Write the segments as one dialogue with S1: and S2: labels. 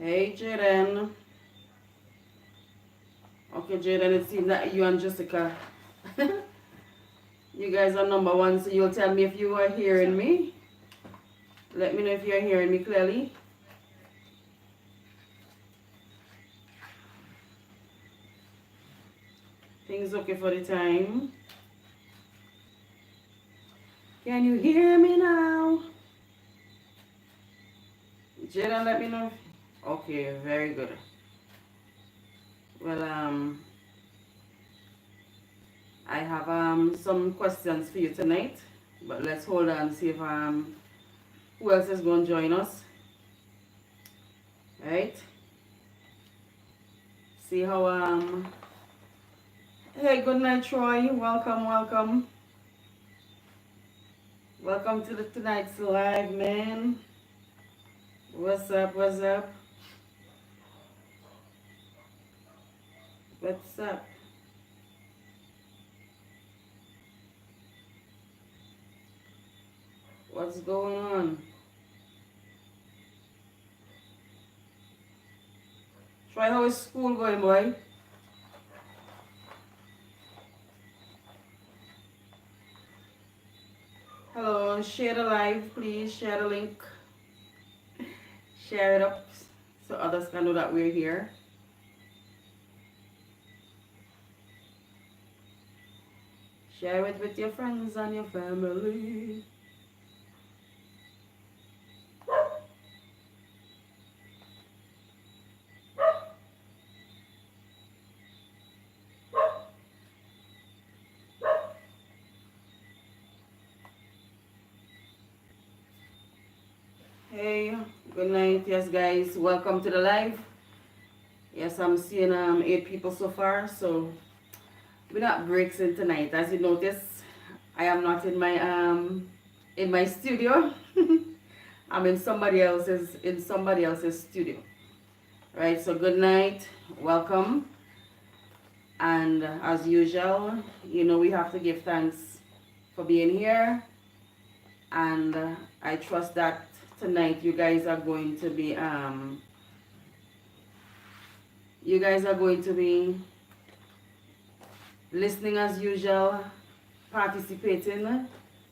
S1: Hey, Jaden. Okay, Jaden, it seems that you and Jessica, you guys are number one, so you'll tell me if you are hearing me. Let me know if you're hearing me clearly. Things okay for the time. Can you hear me now? Jaden, let me know. Okay, very good. Well, I have some questions for you tonight, but let's hold on and see if who else is going to join us, right? See how Hey, good night, Troy. Welcome, welcome, welcome to tonight's live, man. What's up? What's up? What's up? What's going on? Troy, how is school going, boy? Hello, share the live, please. Share the link. Share it up so others can know that we're here. Share it with your friends and your family. Hey, good night. Yes, guys, welcome to the live. Yes, I'm seeing 8 people so far, so we're not breaks in tonight. As you notice, I am not in my studio. I'm in somebody else's studio. Right, so good night, welcome. And as usual, you know we have to give thanks for being here. And I trust that tonight you guys are going to be listening as usual, participating.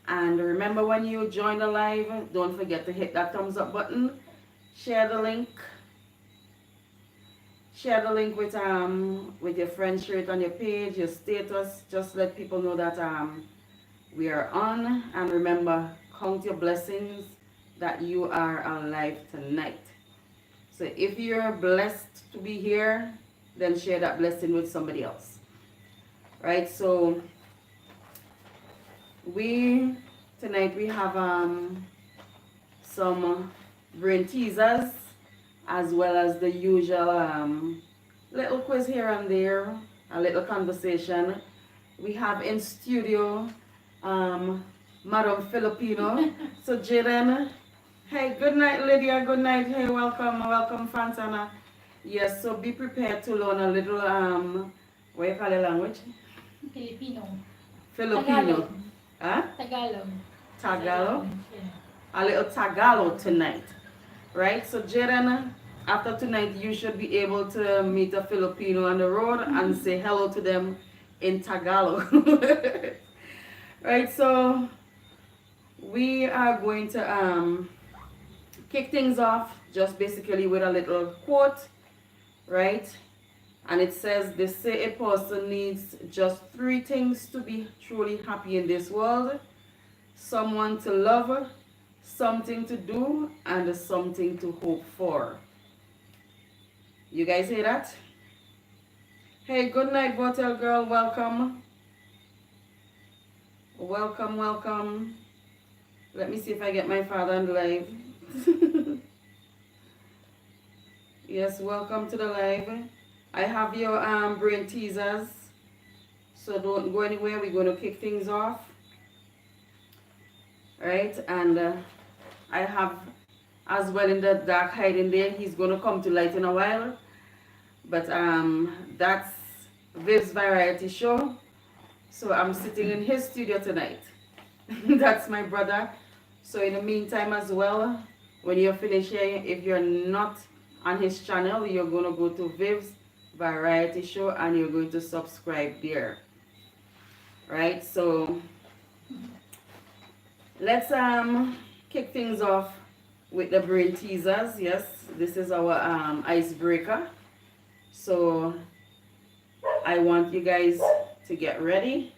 S1: And remember, when you join the live, don't forget to hit that thumbs up button. Share the link. Share the link with your friends. Share it on your page, your status. Just let people know that we are on. And remember, count your blessings that you are alive tonight. So if you're blessed to be here, then share that blessing with somebody else. Right? So tonight we have some brain teasers, as well as the usual little quiz here and there, a little conversation. We have in studio Madam Filipino. So Jaden, hey, good night, Lydia. Good night. Hey, welcome, welcome, Fantana. Yes, so be prepared to learn a little what you call the language?
S2: Filipino.
S1: Filipino.
S2: Tagalog.
S1: Huh?
S2: Tagalog.
S1: Tagalog.
S2: Yeah.
S1: A little Tagalog tonight, right? So Jaden, after tonight, you should be able to meet a Filipino on the road and say hello to them in Tagalog. Right, so we are going to kick things off just basically with a little quote, right? And it says, they say a person needs just 3 things to be truly happy in this world: someone to love, something to do, and something to hope for. You guys hear that? Hey, good night, Bottle Girl. Welcome. Welcome, welcome. Let me see if I get my father on the live. Yes, welcome to the live. I have your brain teasers, so don't go anywhere. We're going to kick things off. Right, and I have as well in the dark hiding there. He's going to come to light in a while. But that's Viv's variety show. So I'm sitting in his studio tonight. That's my brother. So in the meantime as well, when you're finished here, if you're not on his channel, you're going to go to Viv's Variety Show and you're going to subscribe there. Right? So let's kick things off with the brain teasers. Yes, this is our icebreaker. So I want you guys to get ready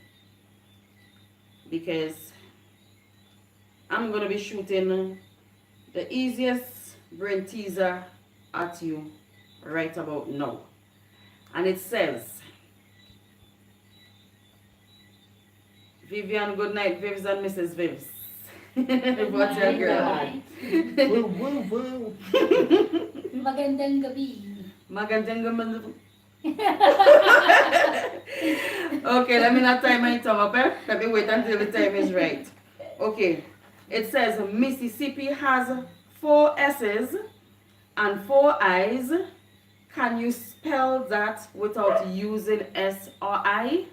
S1: because I'm going to be shooting the easiest brain teaser at you right about now. And it says, Vivian, good night, Vivs and Mrs. Vivs. What's your girl?
S2: Woo, woo, woo.
S3: Magandang gabi.
S1: Magandang gabi. Okay, let me not time my tongue up. Let me wait until the time is right. Okay, it says Mississippi has 4 S's and 4 I's. Can you spell that without using S or I?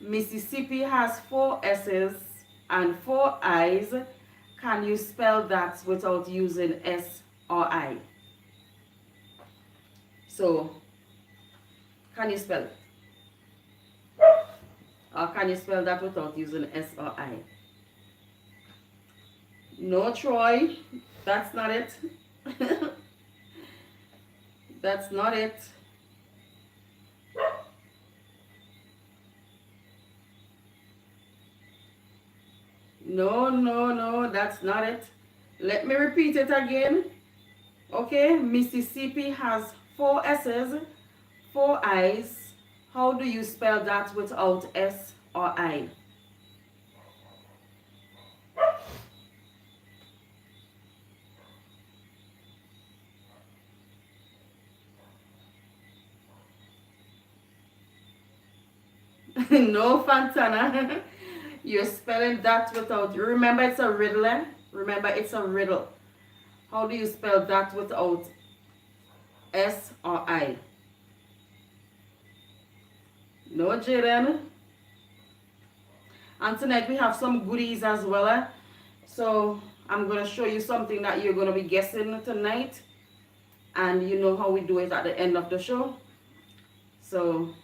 S1: Mississippi has 4 S's and 4 I's. Can you spell that without using S or I? So, can you spell it? Or can you spell that without using S or I? No, Troy, that's not it. That's not it. No, that's not it. Let me repeat it again. Okay, Mississippi has 4 S's, 4 I's. How do you spell that without S or I? No, Fantana. You're spelling that without. Remember, it's a riddle. Eh? Remember, it's a riddle. How do you spell that without S or I? No, Jaden. And tonight we have some goodies as well. Eh? So I'm going to show you something that you're going to be guessing tonight. And you know how we do it at the end of the show. So,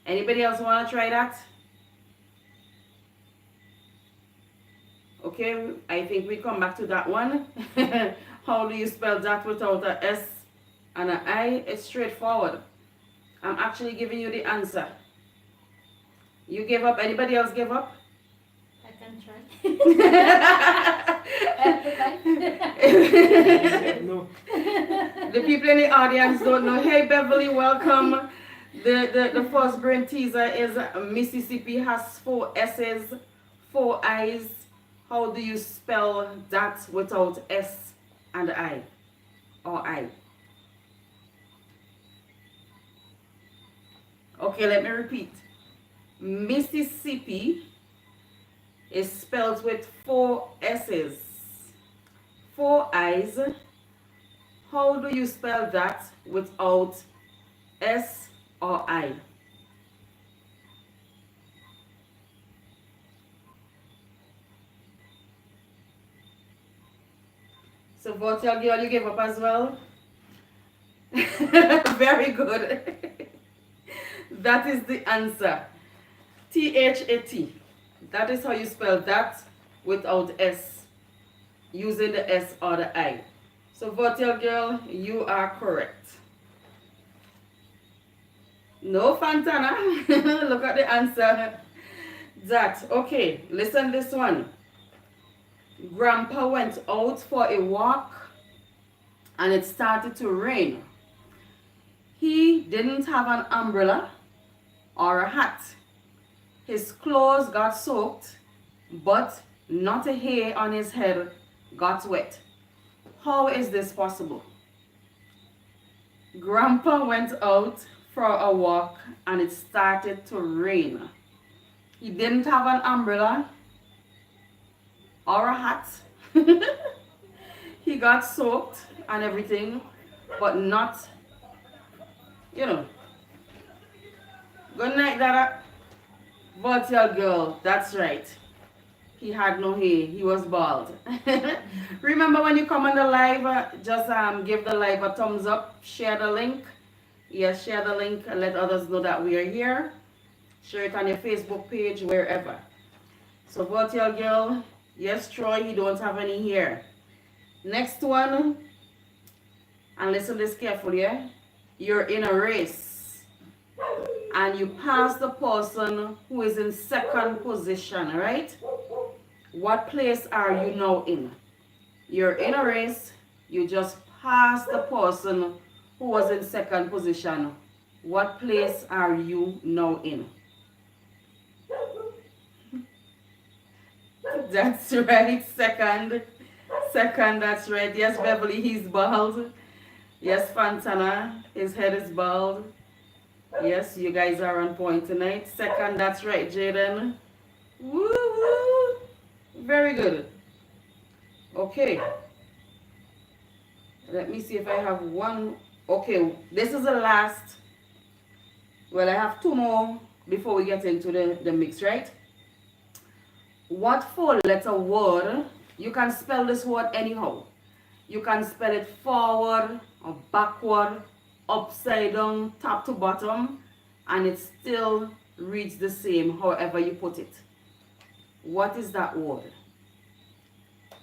S1: anybody else want to try that? Okay, I think we come back to that one. How do you spell that without a S and an I? It's straightforward. I'm actually giving you the answer. You gave up? Anybody else give up?
S3: I can try.
S2: No.
S1: The people in the audience don't know. Hey, Beverly, welcome. The first brain teaser is Mississippi has 4 S's, 4 I's. How do you spell that without S and I or I? Okay, let me repeat. Mississippi is spelled with 4 S's, 4 I's. How do you spell that without S or I? So, Virtual Girl, you gave up as well? Very good. That is the answer. T-H-A-T. That is how you spell that without S, using the S or the I. So, Virtual Girl, you are correct. No, Fantana. Look at the answer. That. Okay, listen this one. Grandpa went out for a walk and it started to rain. He didn't have an umbrella or a hat. His clothes got soaked, but not a hair on his head got wet. How is this possible? Grandpa went out for a walk and it started to rain. He didn't have an umbrella or a hat. He got soaked and everything, but not, you know. Good night, Dada. Virtual Girl, that's right. he had no hair. He was bald. Remember when you come on the live, just give the live a thumbs up, share the link. Yes, share the link and let others know that we are here. Share it on your Facebook page, wherever. So virtual girl, yes, Troy, he don't have any hair. Next one, and listen to this carefully, yeah? You're in a race and you pass the person who is in second position, right? What place are you now in? You're in a race, you just pass the person who was in second position. What place are you now in? That's right, second. Second, that's right. Yes, Beverly, he's bald. Yes, Fantana, his head is bald. Yes, you guys are on point tonight. Second, that's right, Jaden. Woo woo. Very good. Okay. Let me see if I have one. Okay, this is the last. Well, I have two more before we get into the mix, right? What four-letter word? You can spell this word anyhow. You can spell it forward or backward, upside down, top to bottom, and it still reads the same however you put it. What is that word?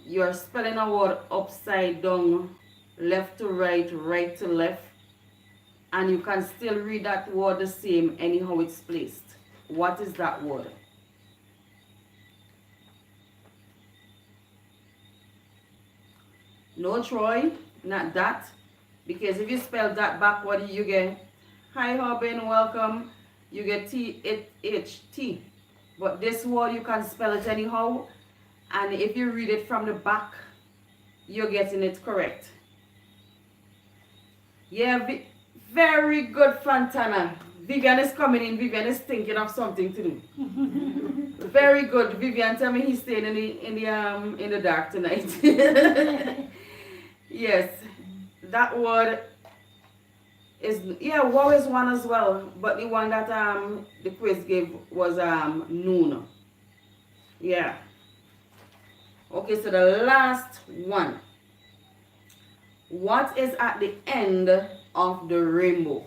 S1: You're spelling a word upside down, left to right, right to left, and you can still read that word the same anyhow it's placed. What is that word? No, Troy, not that. Because if you spell that backward, you get, hi, Robin, welcome. You get T-H-T. But this word, you can spell it anyhow. And if you read it from the back, you're getting it correct. Yeah, very good, Fantana. Vivian is coming in. Vivian is thinking of something to do. Very good. Vivian, tell me he's staying in the dark tonight. Yes, that word is, yeah, wow is one as well, but the one that the quiz gave was noon. Yeah. Okay, so the last one. What is at the end of the rainbow?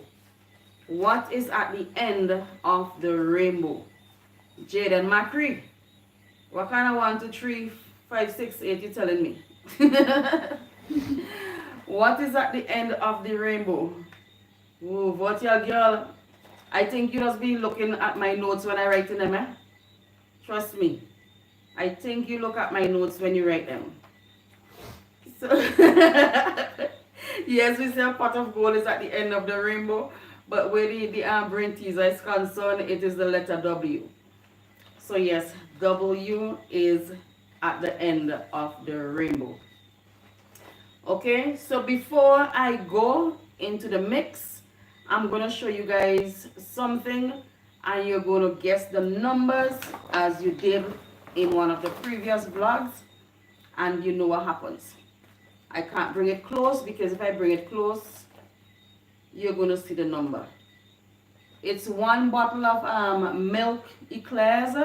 S1: What is at the end of the rainbow? Jaden Macri. What kind of 1, 2, 3, 5, 6, 8 you telling me? What is at the end of the rainbow? Ooh, virtual girl. I think you just be looking at my notes when I write in them, eh? Trust me. I think you look at my notes when you write them. So yes, we say a pot of gold is at the end of the rainbow, but where the brain teaser is concerned, it is the letter W. So yes, W is at the end of the rainbow. Okay, so before I go into the mix, I'm going to show you guys something and you're going to guess the numbers as you did in one of the previous vlogs, and you know what happens. I can't bring it close because if I bring it close, you're going to see the number. It's one bottle of milk eclairs,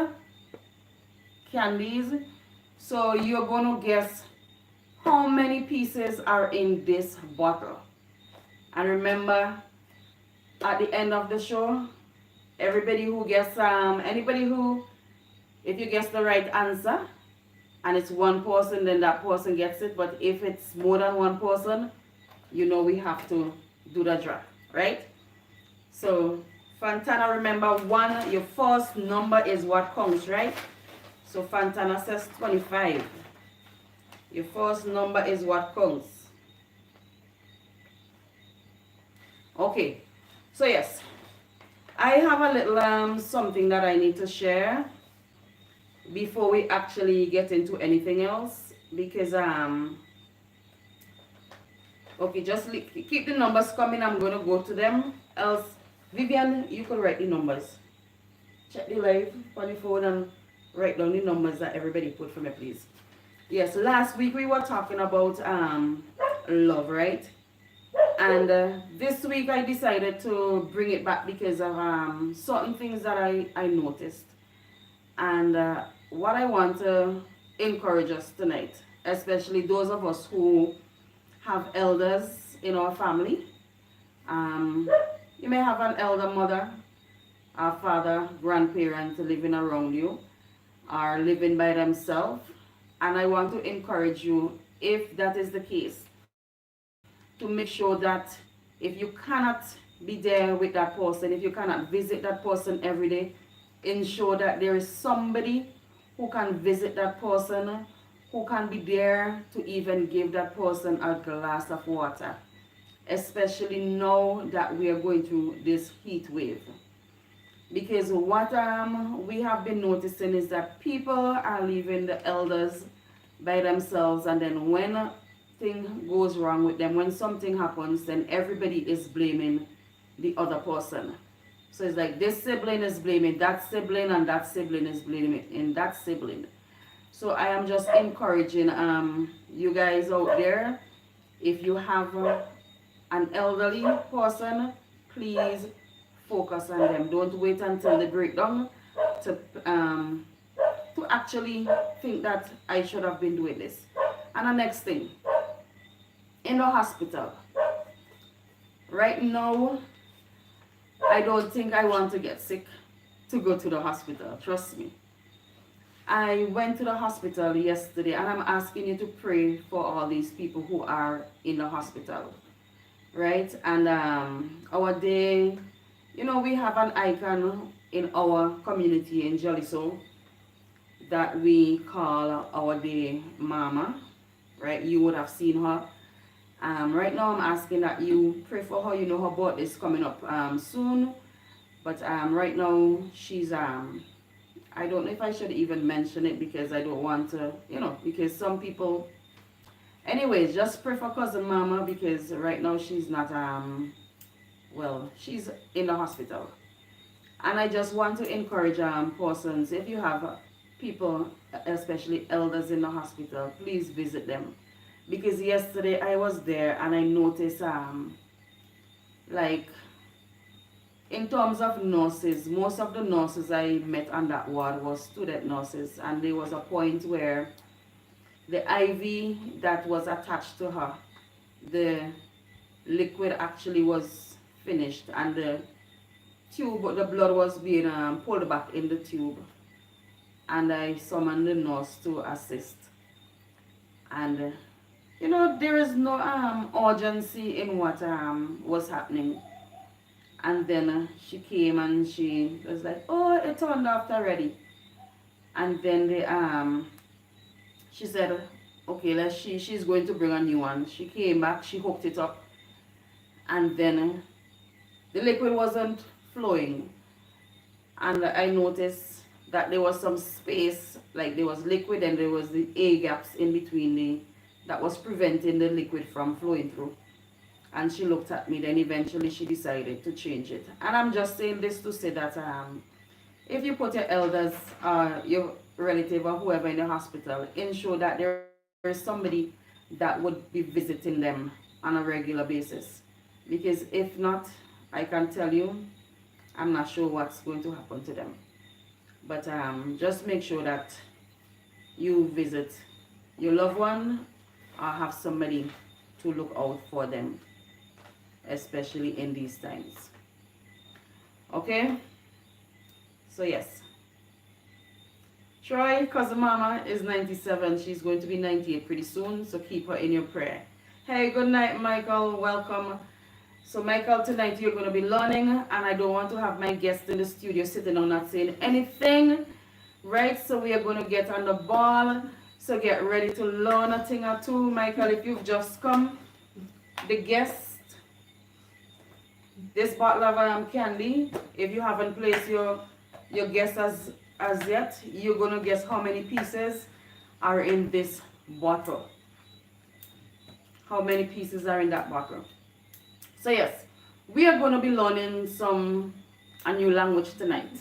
S1: candies. So you're going to guess how many pieces are in this bottle. And remember, at the end of the show, everybody who gets, anybody who, if you guess the right answer, and it's one person, then that person gets it. But if it's more than one person, you know we have to do the draw, right? So, Fantana, remember one, your first number is what counts, right? So, Fantana says 25. Your first number is what counts. Okay, so yes, I have a little something that I need to share before we actually get into anything else, because okay, just keep the numbers coming. I'm going to go to them. Else, Vivian, you could write the numbers. Check the live on your phone and write down the numbers that everybody put for me, please. Yes, last week we were talking about love, right? And this week I decided to bring it back because of certain things that I noticed. And what I want to encourage us tonight, especially those of us who have elders in our family. Um, you may have an elder mother, a father, grandparent living around you, or living by themselves. And I want to encourage you, if that is the case, to make sure that if you cannot be there with that person, if you cannot visit that person every day, ensure that there is somebody who can visit that person, who can be there to even give that person a glass of water, especially now that we are going through this heat wave. Because what we have been noticing is that people are leaving the elders by themselves, and then when thing goes wrong with them, when something happens, then everybody is blaming the other person. So it's like this sibling is blaming that sibling, and that sibling is blaming that sibling. So I am just encouraging you guys out there, if you have an elderly person, please focus on them. Don't wait until they break down to actually think that I should have been doing this. And the next thing, in the hospital, right now, I don't think I want to get sick to go to the hospital. Trust me. I went to the hospital yesterday, and I'm asking you to pray for all these people who are in the hospital, right? And our day, you know, we have an icon in our community in Joliso that we call our day Mama, right? You would have seen her. Right now I'm asking that you pray for her. You know her birthday is coming up soon, but right now she's I don't know if I should even mention it, because I don't want to, you know, because some people, anyways, just pray for cousin Mama, because right now she's not well, she's in the hospital. And I just want to encourage persons, if you have people, especially elders in the hospital, please visit them. Because yesterday I was there and I noticed like in terms of nurses, most of the nurses I met on that ward was student nurses, and there was a point where the IV that was attached to her, the liquid actually was finished, and the tube, the blood was being pulled back in the tube, and I summoned the nurse to assist. And you know, there is no urgency in what was happening. And then she came and she was like, oh, it turned off already. And then she said, okay, she's going to bring a new one. She came back, she hooked it up, and then the liquid wasn't flowing. And I noticed that there was some space, like there was liquid and there was the air gaps in between that was preventing the liquid from flowing through. And she looked at me, then eventually she decided to change it. And I'm just saying this to say that if you put your elders, your relative or whoever in the hospital, ensure that there is somebody that would be visiting them on a regular basis. Because if not, I can tell you, I'm not sure what's going to happen to them. But just make sure that you visit your loved one or have somebody to look out for them, especially in these times. Okay? So yes. Troy, cousin Mama, is 97. She's going to be 98 pretty soon, so keep her in your prayer. Hey, good night, Michael. Welcome. So Michael, tonight you're going to be learning, and I don't want to have my guest in the studio sitting down not saying anything, right? So we are going to get on the ball. So get ready to learn a thing or two. Michael, if you've just come, the guest, this bottle of candy, if you haven't placed your guess as yet, you're going to guess how many pieces are in this bottle. How many pieces are in that bottle? So yes, we are going to be learning a new language tonight,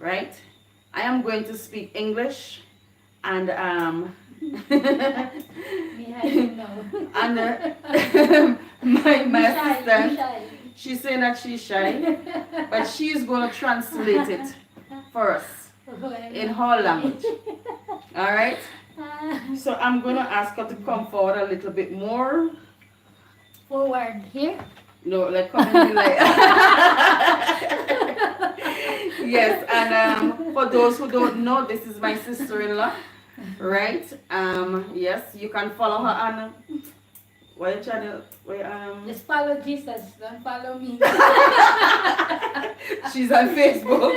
S1: right? I am going to speak English, and
S3: Yeah, you know.
S1: and my
S3: Shy,
S1: assistant,
S3: shy.
S1: she's saying that she's shy, but she's going to translate it for us. in her language. All right. So I'm gonna ask her to come forward a little bit more.
S3: Forward here.
S1: No, like come and be like. Yes, and for those who don't know, this is my sister-in-law, right? Yes, you can follow her on what channel?
S3: Just follow Jesus, don't follow me.
S1: She's on Facebook.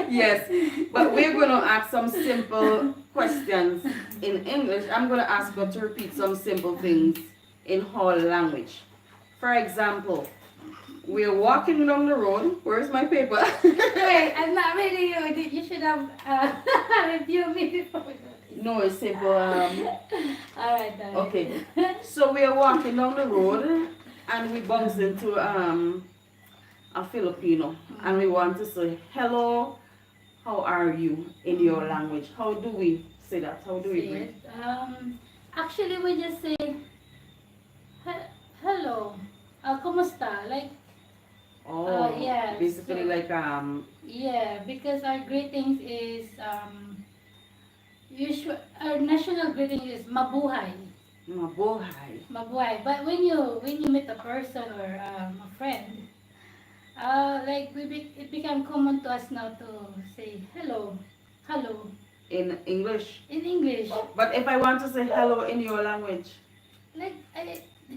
S1: Yes, but we're gonna ask some simple questions in English. I'm gonna ask her to repeat some simple things in her language. For example, we're walking along the road. Where's my paper?
S3: Wait, I'm not ready. You should have reviewed me before.
S1: No, it's simple.
S3: Alright.
S1: Okay. So we are walking down the road and we bumps into a Filipino and we want to say hello, how are you in your language? How do we say that? How do we
S3: Say
S1: greet?
S3: it. Actually, we just say hello, kumusta? Like,
S1: Oh,
S3: yeah,
S1: basically
S3: so-
S1: like
S3: yeah, because our greetings is our national greeting is mabuhay.
S1: mabuhay.
S3: Mabuhay. But when you meet a person or a friend, like it became common to us now to say hello, hello
S1: In English.
S3: in English.
S1: But if I want to say hello in your language.
S3: Like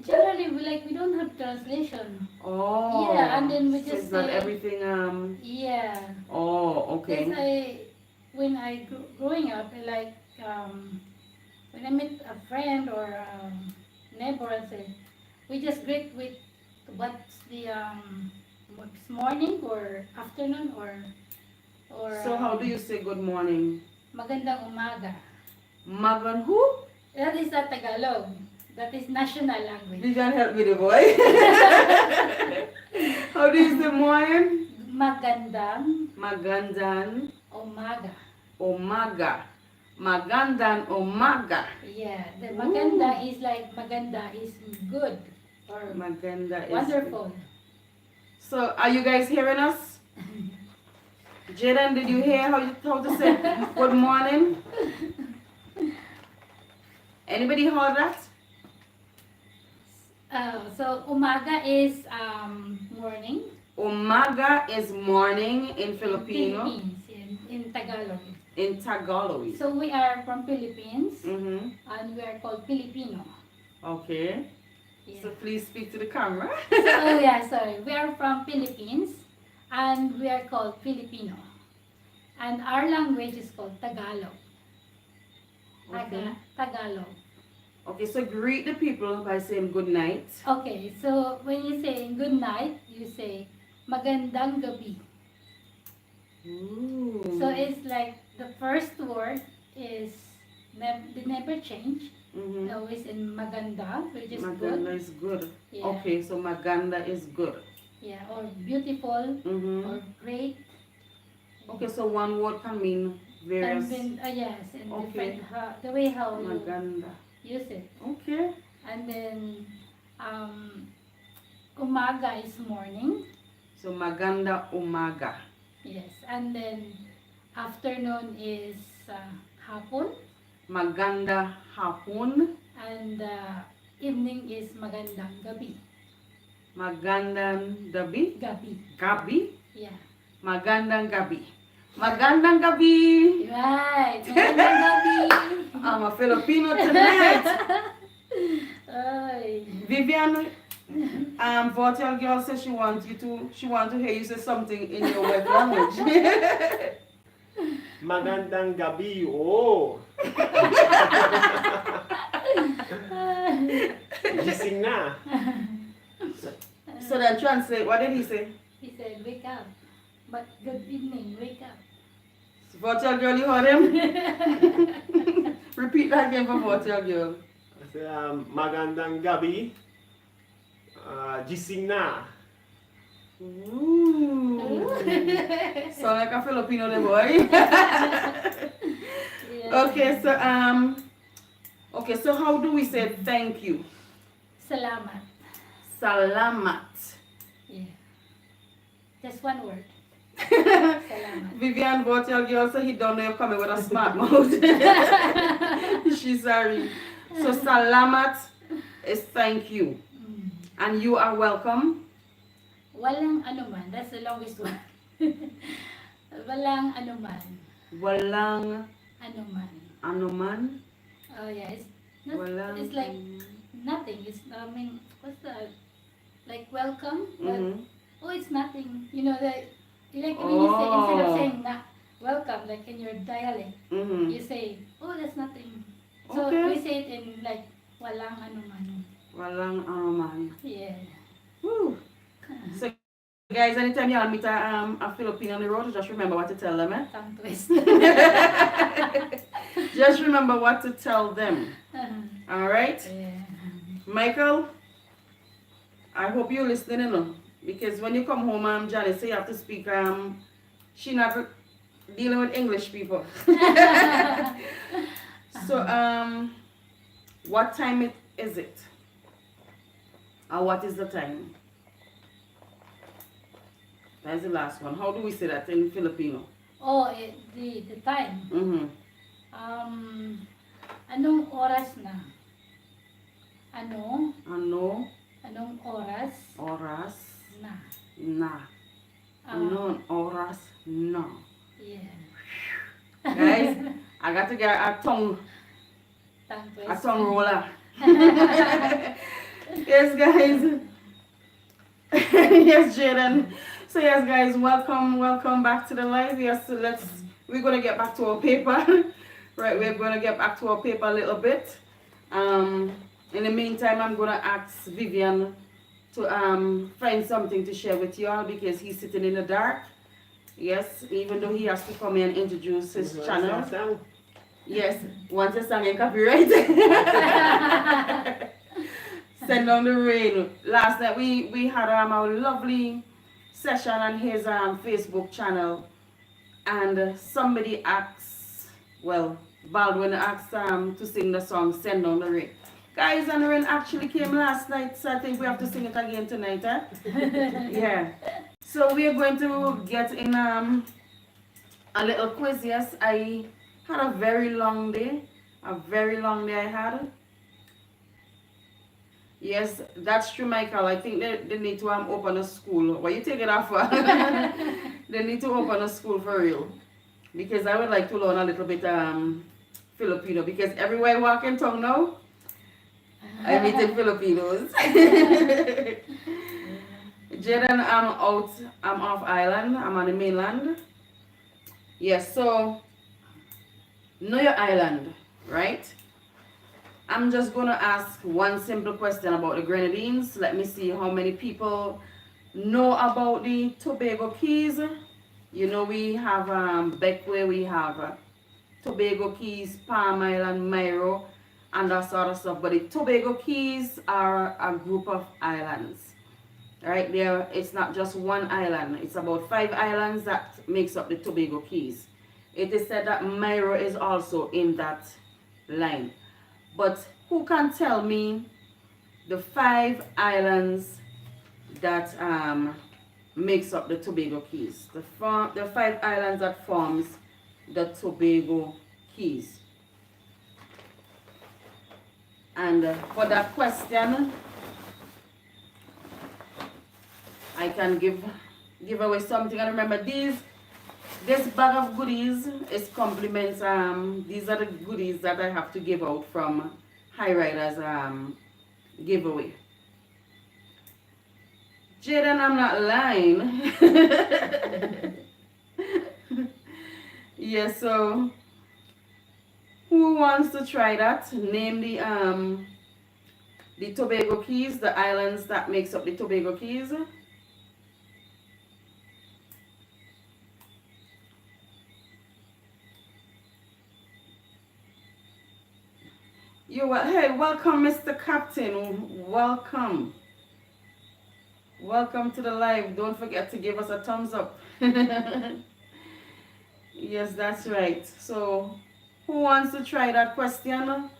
S3: generally we don't have translation.
S1: Oh.
S3: Yeah, and then we
S1: so
S3: just
S1: it's not
S3: say-
S1: everything
S3: Yeah.
S1: Oh,
S3: Because
S1: okay.
S3: when I growing up, like when I meet a friend or neighbor and say, we just greet with what's the what's morning or afternoon or
S1: So how do you say good morning?
S3: magandang umaga.
S1: Magan who?
S3: That is a Tagalog. That is national language.
S1: You can help me the boy. How do you say morning?
S3: Magandang
S1: Magandan
S3: umaga.
S1: umaga. Magandan umaga.
S3: Yeah, the maganda is like maganda is good or
S1: Maganda is
S3: wonderful.
S1: So are you guys hearing us? Jaden, did you hear how to say good morning? Anybody heard that?
S3: So umaga is morning.
S1: Umaga is morning in Filipino,
S3: Philippines in Tagalog.
S1: in Tagalog.
S3: So we are from Philippines
S1: Mm-hmm.
S3: and we are called Filipino.
S1: Okay.
S3: Yeah.
S1: So please speak to the camera.
S3: Oh yeah, sorry. We are from Philippines and we are called Filipino. And our language is called Tagalog.
S1: Okay.
S3: Tagalog.
S1: Okay, so greet the people by saying good night.
S3: Okay, so when you say good night, you say magandang gabi.
S1: Ooh.
S3: So it's like the first word is they never change.
S1: Mm-hmm.
S3: Always in maganda, which is
S1: Maganda
S3: good.
S1: is good.
S3: Yeah.
S1: Okay, so maganda is good.
S3: Yeah, or beautiful
S1: Mm-hmm.
S3: or great.
S1: Okay, so one word can mean various.
S3: And then, yes, and
S1: Okay.
S3: different the way how you
S1: Maganda.
S3: use it.
S1: Okay.
S3: And then umaga is morning.
S1: So maganda umaga.
S3: Yes, and then afternoon is hapon,
S1: Maganda hapon.
S3: and evening is magandang gabi.
S1: Magandang gabi.
S3: Gabi.
S1: Gabi.
S3: Yeah.
S1: Magandang gabi. Magandang gabi.
S3: Right. Magandang gabi.
S1: I'm a Filipino tonight.
S3: Ay.
S1: Vivian, Virtual Girl says she wants to hear you say something in your web language.
S2: Magandang gabi, oh. Gising na.
S1: So then translate, what did he say?
S3: He said, wake up. But good evening, wake up.
S1: Virtual Girl, you heard him? Repeat that again for Virtual Girl.
S2: Kasi, magandang gabi. Gising na.
S1: Ooh. Sound like a Filipino the boy.
S3: Yeah.
S1: Okay, so how do we say thank you?
S3: Salamat.
S1: Salamat.
S3: Yeah. Just one word. Salamat.
S1: Vivian bought your girl, so he don't know you're coming with a smart mouth. She's sorry. So salamat is thank you.
S3: Mm.
S1: And you are welcome.
S3: Walang anuman. That's the longest one. Walang anuman.
S1: Walang
S3: Anuman.
S1: anuman.
S3: Oh yeah, it's not,
S1: Walang
S3: it's like nothing. It's I mean, what's that? Like welcome, but
S1: Mhm.
S3: oh, it's nothing. You know that like when you say instead of
S1: Oh.
S3: saying welcome, like in your dialect,
S1: Mhm.
S3: you say oh that's nothing. So
S1: Okay.
S3: we say it in like walang anuman.
S1: Walang anuman.
S3: Yeah.
S1: Woo. So guys, anytime you meet a Filipino on the road, just remember what to tell them, eh?
S3: Tongue twist.
S1: Just remember what to tell them. Alright?
S3: Yeah.
S1: Michael, I hope you're listening, you know, because when you come home, Johnny, say you have to speak, she not dealing with English people. So, what time is it? Or what is the time? That's the last one. How do we say that in Filipino?
S3: Oh, the time.
S1: Mm-hmm.
S3: Anong oras na? Ano?
S1: Ano
S3: Anong oras
S1: oras
S3: na?
S1: na? Anong oras na?
S3: Yeah.
S1: Guys, I got to get a tongue
S3: Tongue
S1: roller. Yes, guys. Yes, Jaden. So yes, guys, welcome back to the live. Yes, so we're gonna get back to our paper. Right, we're gonna get back to our paper a little bit. In the meantime, I'm gonna ask Vivian to find something to share with you all because he's sitting in the dark. Yes, even though he has to come in and introduce his channel. Yes, once a song in copyright. Send down the rain. Last night we had a lovely session on his Facebook channel, and somebody asked, well, Baldwin asked to sing the song "Send Down the Rain." Guys, and the rain actually came last night, so I think we have to sing it again tonight, eh? Yeah. So we are going to get in a little quiz. Yes, I had a very long day. A very long day I had. Yes, that's true, Michael. I think they need to open a school. What you take it off for? They need to open a school for real. Because I would like to learn a little bit Filipino. Because everywhere I walk in town now, I'm meeting Filipinos. Jaden, I'm off island. I'm on the mainland. Yes, so know your island, right? I'm just gonna ask one simple question about the Grenadines. Let me see how many people know about the Tobago Keys. You know we have Beckway, we have Tobago Keys, Palm Island, Mairo, and that sort of stuff. But the Tobago Keys are a group of islands. Right there, it's not just one island. It's about 5 islands that makes up the Tobago Keys. It is said that Mairo is also in that line. But who can tell me the 5 islands that makes up the Tobago Keys? The 5 islands that forms the Tobago Keys. And for that question, I can give away something. And remember, this bag of goodies is compliments. These are the goodies that I have to give out from High Riders giveaway. Jaden, I'm not lying. Yeah, so who wants to try that? Name the Tobago Keys, the islands that makes up the Tobago Keys. Hey, welcome, Mr. Captain. Welcome. Welcome to the live. Don't forget to give us a thumbs up. Yes, that's right. So, who wants to try that question?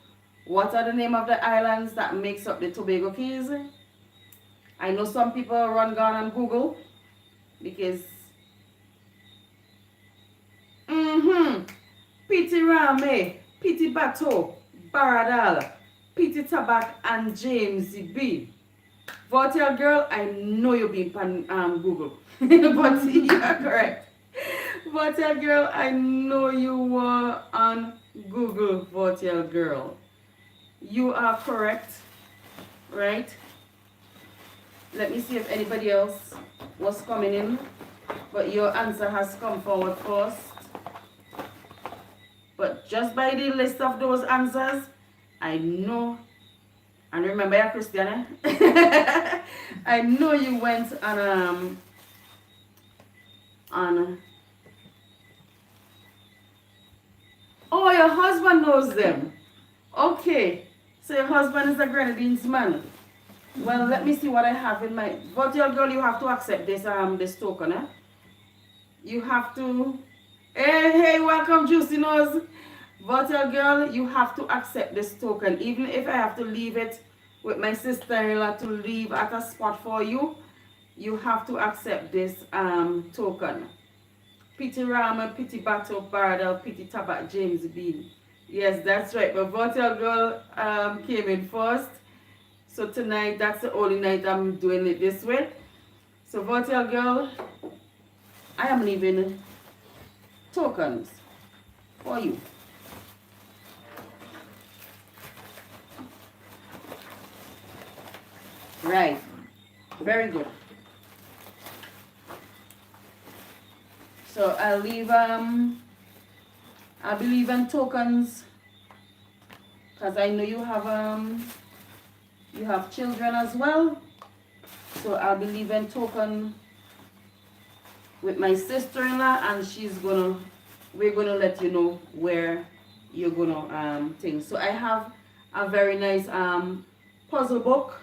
S1: What are the name of the islands that makes up the Tobago Keys? I know some people run gone on Google because Pity Rame, Pity Bato, Baradal, Pity Tabak, and James B. Votel girl, I know you've been on Google, but you are correct. Votel girl, I know you were on Google, Votel girl. You are correct, right? Let me see if anybody else was coming in, but your answer has come forward first. But just by the list of those answers, I know, and remember you're Christian, eh? I know you went on, oh, your husband knows them. Okay, so your husband is a Grenadines man. Well, let me see what I have in my, but your girl, you have to accept this token, eh? You have to, hey, welcome Juicy Nose. Votel girl, you have to accept this token. Even if I have to leave it with my sister-in-law to leave at a spot for you, you have to accept this token. Pity Rama, Pity Battle, Baradel, Pity Tabak, James Bean. Yes, that's right. But Votel girl came in first. So tonight, that's the only night I'm doing it this way. So Votel girl, I am leaving tokens for you. Right. Very good. So I'll be leaving tokens because I know you have children as well. So I'll be leaving token with my sister-in-law, and we're gonna let you know where you're gonna thing. So I have a very nice puzzle book,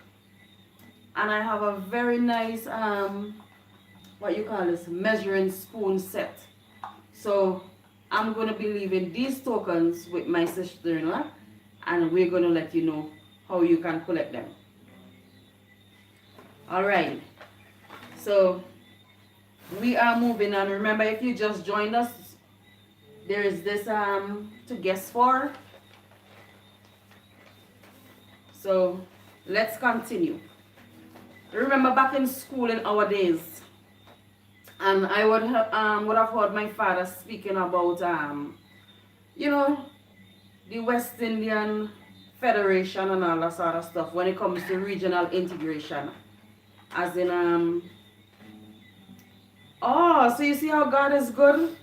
S1: and I have a very nice what you call this, measuring spoon set. So I'm gonna be leaving these tokens with my sister-in-law, and we're gonna let you know how you can collect them. All right, so we are moving on. Remember, if you just joined us, there is this to guess for. So let's continue. Remember back in school in our days, and I would have heard my father speaking about you know, the West Indian Federation and all that sort of stuff when it comes to regional integration. As in oh, so you see how God is good?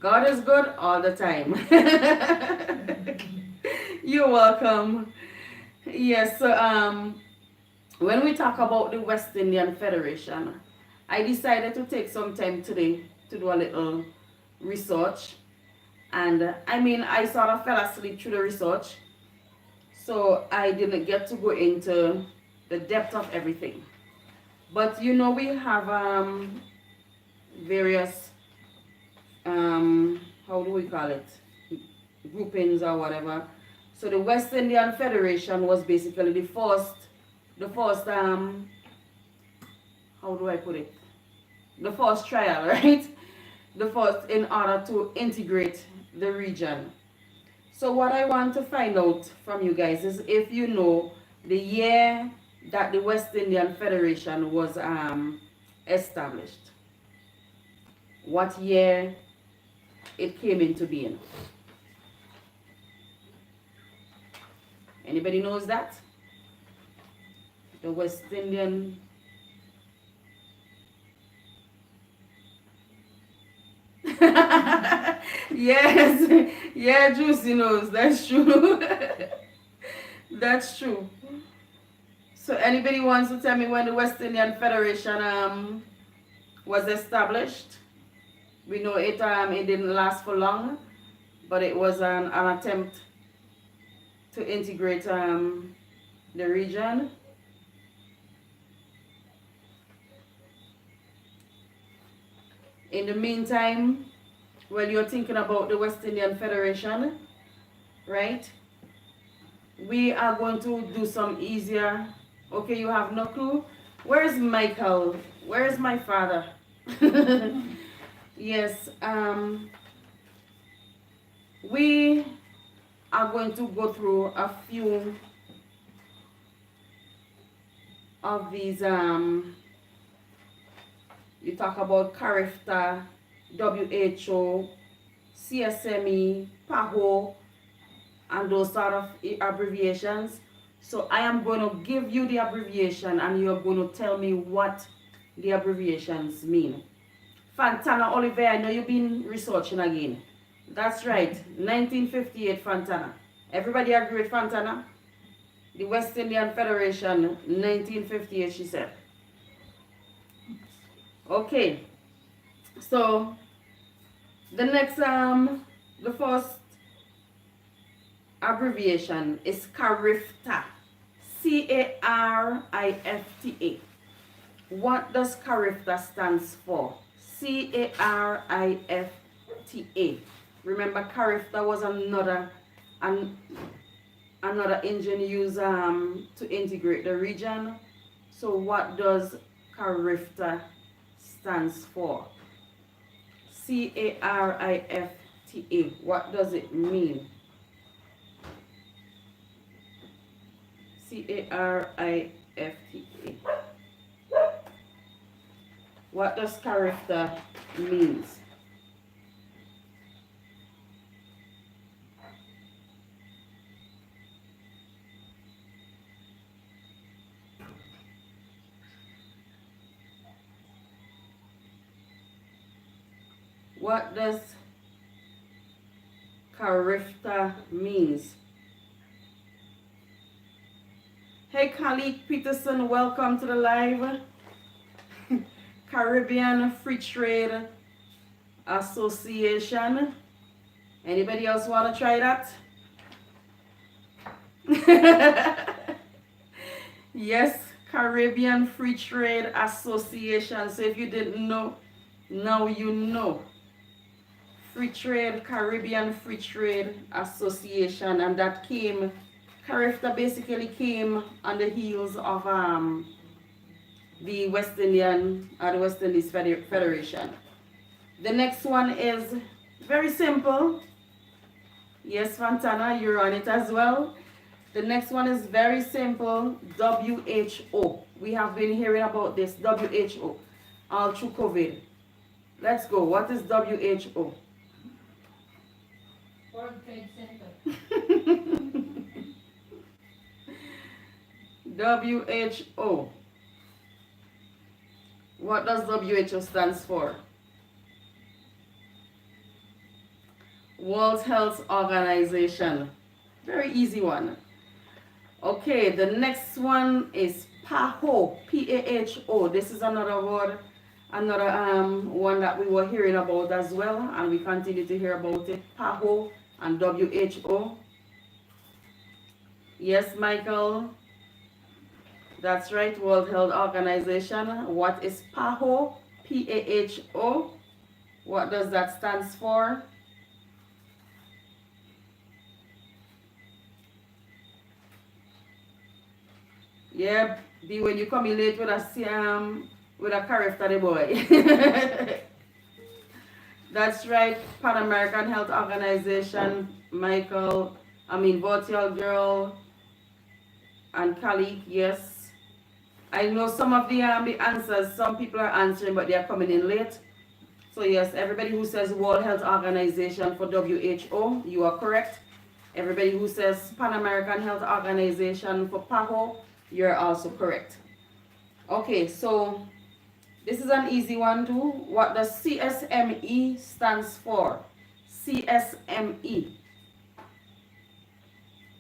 S1: God is good all the time. You're welcome. Yes, so when we talk about the West Indian Federation, I decided to take some time today to do a little research. And I mean, I sort of fell asleep through the research, so I didn't get to go into the depth of everything. But you know, we have various, how do we call it, groupings or whatever. So the West Indian Federation was basically the first, how do I put it? The first trial, right? The first in order to integrate the region. So what I want to find out from you guys is if you know the year that the West Indian Federation was established. What year it came into being. Anybody knows that? The West Indian. Yes, yeah, Juicy knows. That's true. That's true. So anybody wants to tell me when the West Indian Federation was established? We know it didn't last for long, but it was an attempt to integrate the region. In the meantime, while you're thinking about the West Indian Federation, right? We are going to do some easier. Okay, you have no clue? Where's Michael? Where is my father? Yes, we are going to go through a few of these. You talk about CARIFTA, WHO, CSME, PAHO, and those sort of abbreviations. So I am going to give you the abbreviation and you're going to tell me what the abbreviations mean. Fantana Oliver, I know you've been researching again. That's right, 1958 Fantana. Everybody agree with Fantana? The West Indian Federation, 1958, she said. Okay, so the next, the first abbreviation is CARIFTA. CARIFTA. What does CARIFTA stands for? CARIFTA. Remember, CARIFTA was another engine used to integrate the region. So what does CARIFTA stands for? CARIFTA. What does it mean? CARIFTA. What does CARIFTA means? What does CARIFTA means? Hey, Khalid Peterson, welcome to the live. Caribbean Free Trade Association. Anybody else want to try that? Yes, Caribbean Free Trade Association. So if you didn't know, now you know. Free Trade, Caribbean Free Trade Association, and that came, CARIFTA basically came on the heels of the West Indian, the West Indies Federation. The next one is very simple. Yes, Fantana, you're on it as well. The next one is very simple, WHO. We have been hearing about this, WHO, all through COVID. Let's go, what is WHO?
S3: World Trade Center.
S1: WHO. What does WHO stands for? World Health Organization. Very easy one. Okay, the next one is PAHO. PAHO. This is another word, another one that we were hearing about as well, and we continue to hear about it. PAHO and WHO. Yes, Michael. That's right, World Health Organization. What is PAHO? PAHO. What does that stand for? Yeah, be when you come in late with a CARIFTA boy. That's right, Pan American Health Organization, Michael, Virtual Girl, and Kalik, yes. I know some of the answers, some people are answering, but they are coming in late. So yes, everybody who says World Health Organization for WHO, you are correct. Everybody who says Pan American Health Organization for PAHO, you're also correct. Okay, so this is an easy one too. What does CSME stands for? CSME.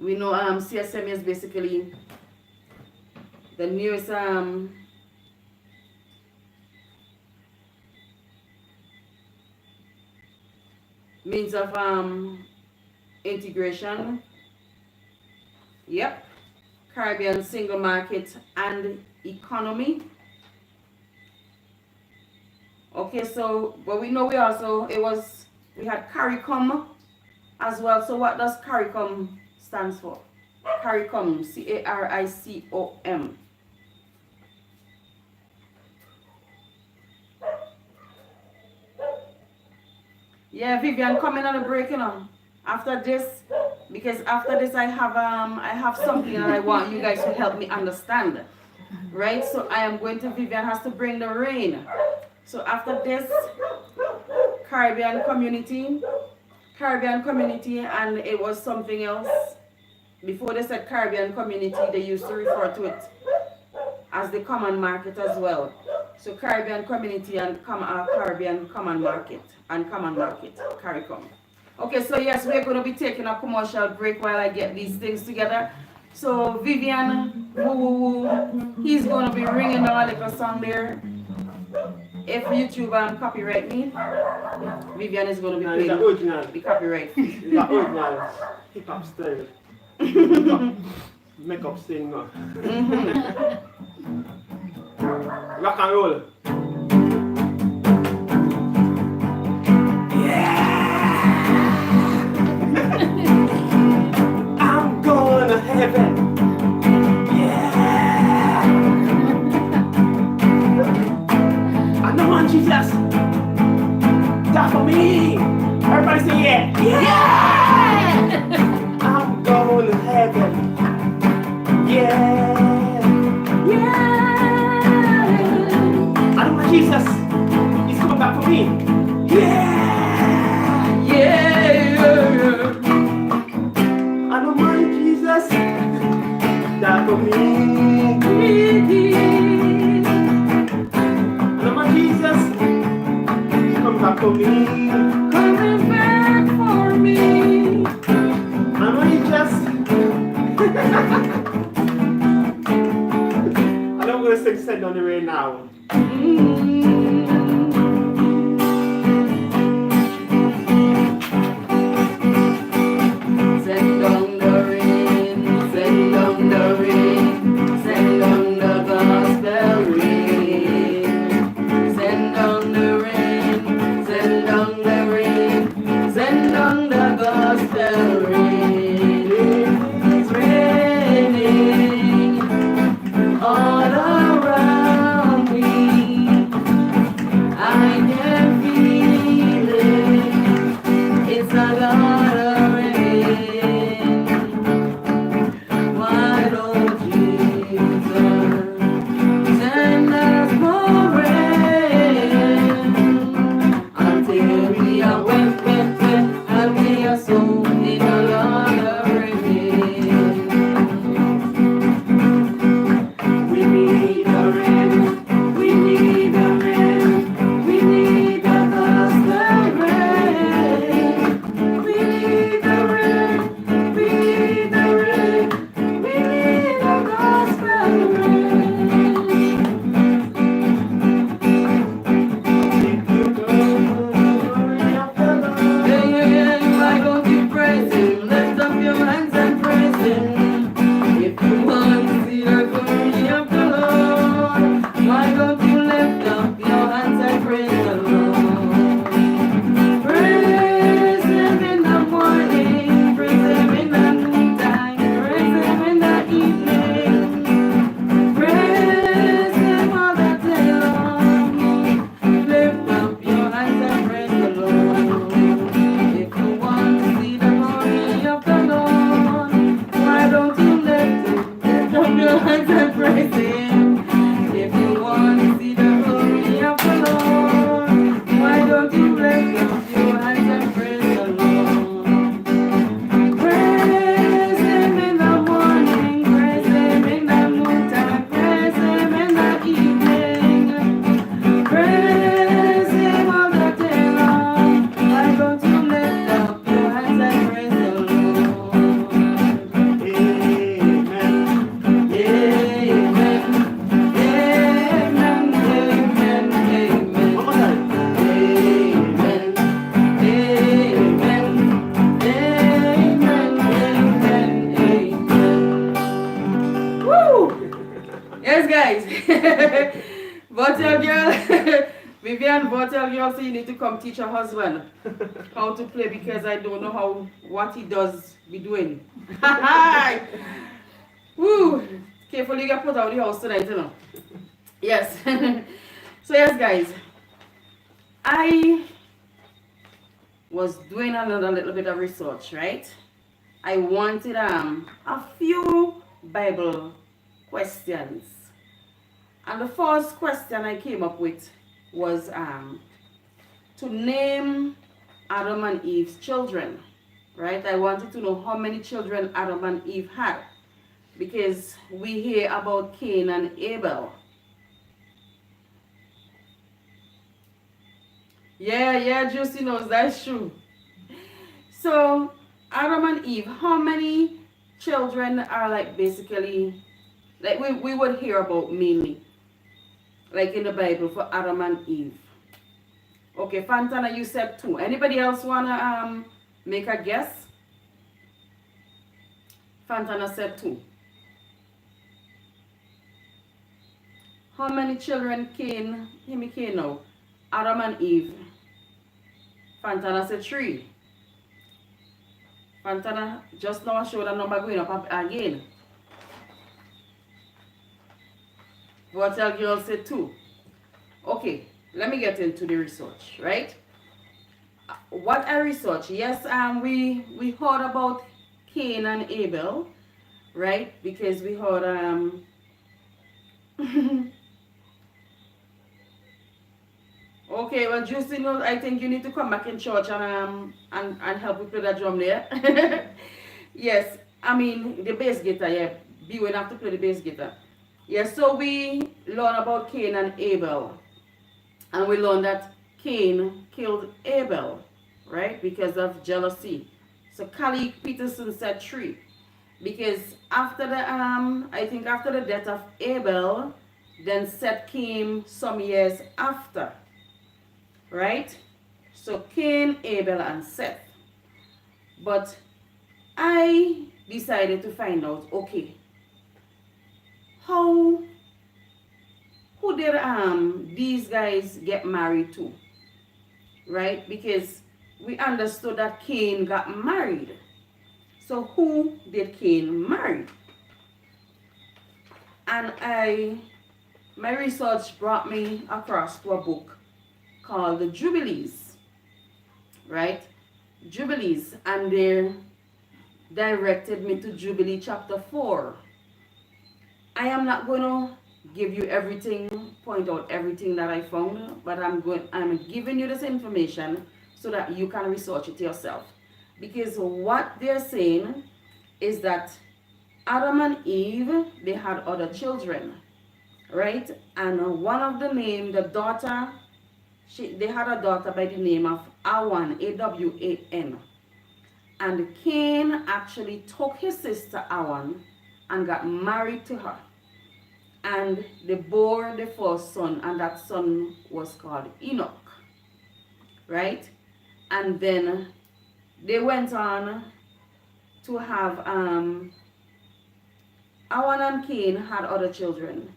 S1: We know CSME is basically the newest means of integration. Yep. Caribbean single market and economy. Okay, so but we know we had CARICOM as well. So what does CARICOM stands for? CARICOM, CARICOM. Yeah, Vivian, coming on a break, you know. After this, because after this I have something that I want you guys to help me understand. Right? So I am going to Vivian has to bring the rain. So after this, Caribbean community, and it was something else. Before they said Caribbean community, they used to refer to it as the common market as well. So Caribbean community and Caribbean common market CARICOM. Okay, so yes, we're going to be taking a commercial break while I get these things together. So Vivian, he's going to be ringing a little song there. If YouTube copyright me, Vivian is going to be
S2: No, it's the
S1: playing
S2: original.
S1: the copyright.
S2: It's the original hip hop style. Make up sing now. Rock and roll. I'm going to heaven. Yeah. I know on Jesus. Die for me. Everybody say yeah. Yeah. I'm going to heaven. Yeah. Yeah. I know on Jesus. He's coming back for me. Yeah. Yeah. I know my Jesus died for me. I know my Jesus come back for me.
S1: Coming back for me.
S2: I know he just I don't want to sing Send on the Rain now.
S1: Send down the rain, send down the rain, send down the gospel rain. Send down the rain, send down the rain, send down the gospel rain. It's raining all around me. I can feel it. It's a lot of rain. Why don't Jesus send us more rain until we are wet, and we are soaked in a lot of rain. We need a rain. We need a rain. We need a gospel rain. We need a rain. We need a rain. We need a gospel rain. Why don't you praise him? Lift up your hands and praise him. If you want to see the glory of the Lord, why don't you lift up your hands and praise the Lord? Praise him in the morning, praise him in the noontime, praise him in the evening, praise him all the day long. Lift up your hands and praise the Lord. If you want to see the glory of the Lord, why don't you lift up your hands and praise him? If you want to see the glory of the Lord, why don't you lift up your hands and praise the Lord? Praise him in the morning, praise him in the noontime, praise him in the evening, praise him all the day long. Why don't you lift up your hands and praise the Lord?
S2: Amen.
S1: Amen. Amen. Amen. Amen.
S2: One more time.
S1: Amen. Amen. Amen. Amen. Amen. Woo! Yes, guys. Votel girl. Vivian, Votel girl, so you need to come teach your husband how to play because I don't know what he does be doing. Woo! Carefully you get put out of the house tonight, you know. Yes. So yes, guys. was doing another little bit of research, right? I wanted a few Bible questions. And the first question I came up with was to name Adam and Eve's children, right? I wanted to know how many children Adam and Eve had, because we hear about Cain and Abel. Yeah, Juicy knows that's true. So, Adam and Eve, how many children are like basically, like we would hear about mainly, like in the Bible for Adam and Eve? Okay, Fantana, you said 2. Anybody else wanna make a guess? Fantana said 2. How many children Cain, hear me Cain now, Adam and Eve? Fantana said 3. Fantana just now showed a number going up again. Hotel girl said 2. Okay, let me get into the research, right? What I researched, yes, we heard about Cain and Abel, right? Because we heard okay, well, Juicy knows, I think you need to come back in church and help me play that drum there. Yes, I mean the bass guitar, yeah. B will have to play the bass guitar. Yes, so we learn about Cain and Abel. And we learned that Cain killed Abel, right? Because of jealousy. So Callie Peterson said 3. Because after the I think after the death of Abel, then Seth came some years after. Right? So Cain, Abel, and Seth. But I decided to find out, okay, who did these guys get married to? Right? Because we understood that Cain got married. So who did Cain marry? And my research brought me across to a book called the Jubilees, right? Jubilees, and they directed me to Jubilee chapter 4. I am not going to give you everything, point out everything that I found, but I'm giving you this information so that you can research it yourself. Because what they're saying is that Adam and Eve, they had other children, right? And one of the name, the daughter, they had a daughter by the name of Awan, A-W-A-N. And Cain actually took his sister Awan and got married to her. And they bore the first son, and that son was called Enoch, right? And then they went on to have, Awan and Cain had other children.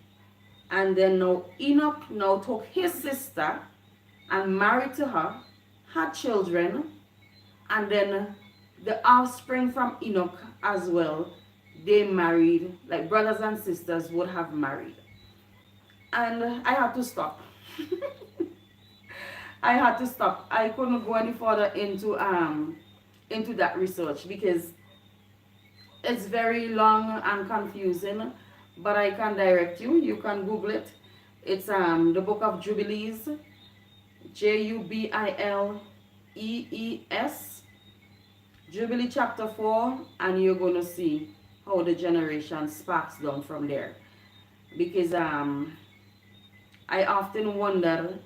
S1: And then now Enoch now took his sister and married to her, had children, and then the offspring from Enoch as well, they married, like brothers and sisters would have married. And I had to stop. I had to stop. I couldn't go any further into that research because it's very long and confusing, but I can direct you. You can Google it. It's the book of Jubilees, Jubilees, Jubilee chapter 4, and you're going to see how the generation sparks down from there. Because I often wonder,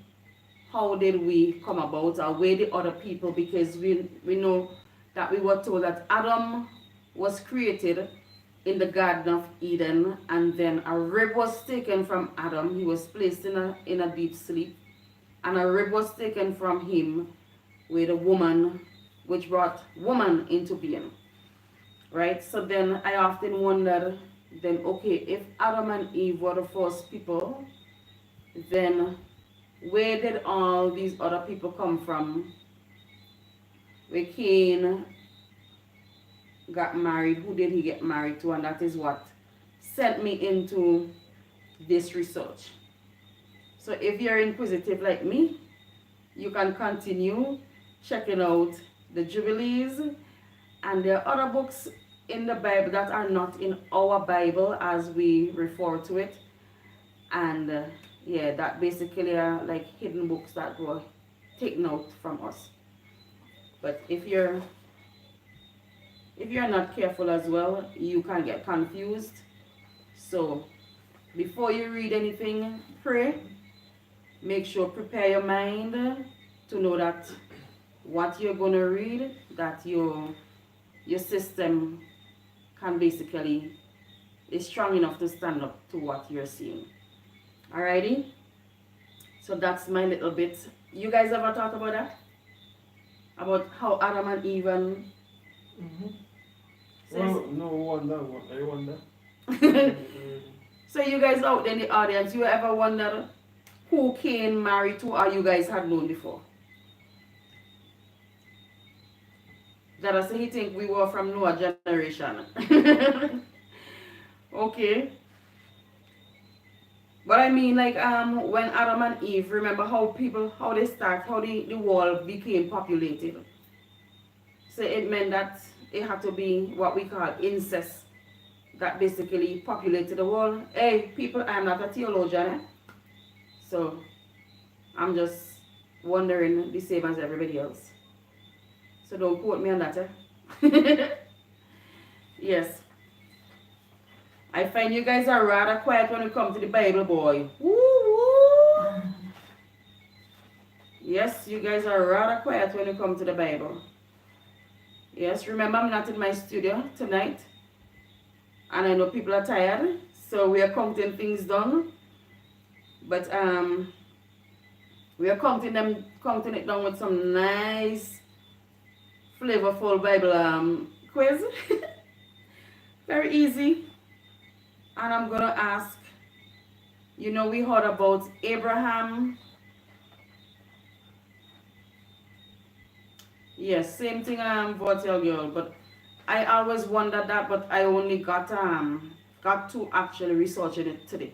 S1: how did we come about, or where the other people, because we know that we were told that Adam was created in the Garden of Eden, and then a rib was taken from Adam. He was placed in a deep sleep, and a rib was taken from him with a woman, which brought woman into being, right? So then I often wonder, then okay, if Adam and Eve were the first people, then where did all these other people come from? Where Cain got married, who did he get married to? And that is what sent me into this research. So if you're inquisitive like me, you can continue checking out the Jubilees, and there are other books in the Bible that are not in our Bible as we refer to it, and yeah, that basically are like hidden books that were taken out from us. But if you're not careful as well, you can get confused. So before you read anything, pray. Make sure prepare your mind to know that what you're going to read, that your system can basically is strong enough to stand up to what you're seeing. Alrighty? So that's my little bit. You guys ever thought about that? About how Adam and Eve and
S2: Well, no wonder. I wonder.
S1: So you guys out there in the audience, you ever wondered who Cain married to or you guys had known before? That I say he think we were from Noah generation. Okay. But I mean like when Adam and Eve, remember how the world became populated. So it meant that it had to be what we call incest that basically populated the world. Hey people, I'm not a theologian, eh? So I'm just wondering the same as everybody else. So don't quote me on that, eh? Yes. I find you guys are rather quiet when you come to the Bible, boy. Woo woo! Yes, you guys are rather quiet when you come to the Bible. Yes, remember I'm not in my studio tonight. And I know people are tired. So we are counting things down. But we are counting it down with some nice flavorful Bible quiz. Very easy. And I'm gonna ask, we heard about Abraham. Yes, same thing about your girl, but I always wondered that, but I only got to actually researching it today.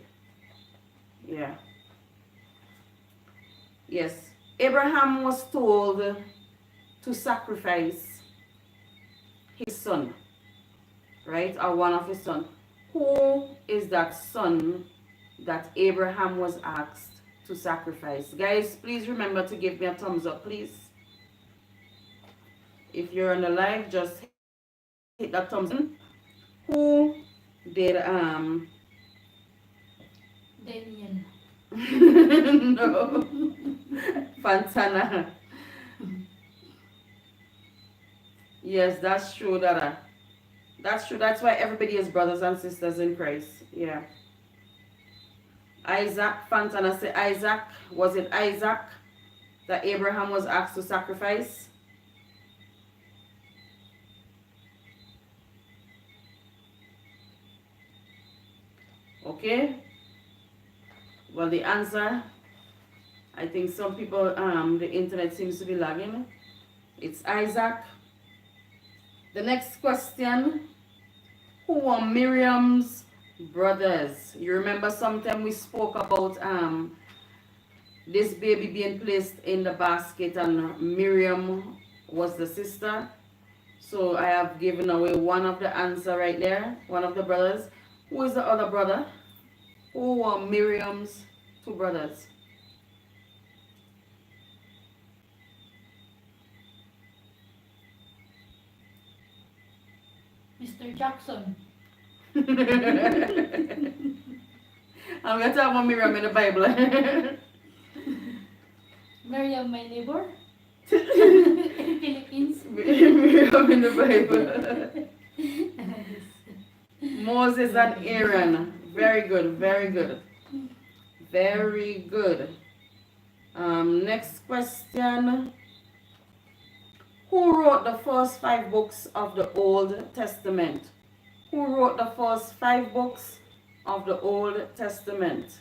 S1: Yeah. Yes. Abraham was told to sacrifice his son, right? Or one of his sons. Who is that son that Abraham was asked to sacrifice? Guys, please remember to give me a thumbs up, please. If you're on the live, just hit that thumbs up. Who did
S3: Daniel.
S1: No. Fantana. Yes, that's true, Dada. That's true. That's why everybody is brothers and sisters in Christ. Yeah. Isaac, Fantana said Isaac. Was it Isaac that Abraham was asked to sacrifice? Okay. Well, the answer, I think some people, the internet seems to be lagging. It's Isaac. The next question, who were Miriam's brothers? You remember sometime we spoke about this baby being placed in the basket and Miriam was the sister. So I have given away one of the answer right there, one of the brothers. Who is the other brother? Who were Miriam's two brothers?
S3: Mr. Jackson.
S1: I'm going to talk about Miriam in the Bible.
S3: Miriam, my neighbor. In Philippines.
S1: Miriam in the Bible. Moses and Aaron. Very good, very good. Very good. Next question. Who wrote the first 5 books of the Old Testament? Who wrote the first 5 books of the Old Testament?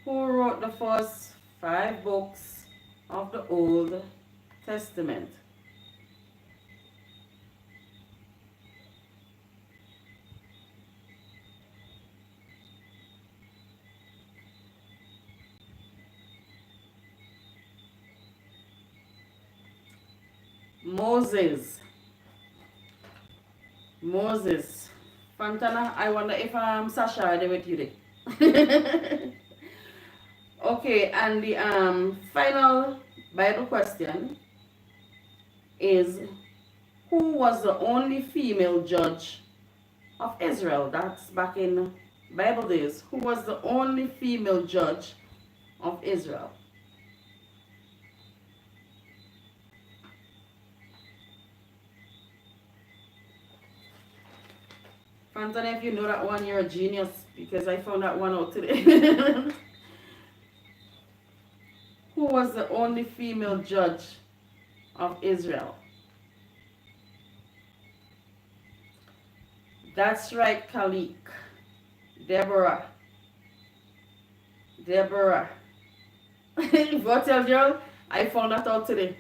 S1: Who wrote the first 5 books of the Old Testament? Moses. Moses. Fantana, I wonder if Sasha are there with you there. Okay, and the final Bible question is, who was the only female judge of Israel? That's back in Bible days. Who was the only female judge of Israel? Fantana, if you know that one, you're a genius, because I found that one out today. Who was the only female judge of Israel? That's right, Kalik. Deborah. Deborah. What else, girl? I found that out today.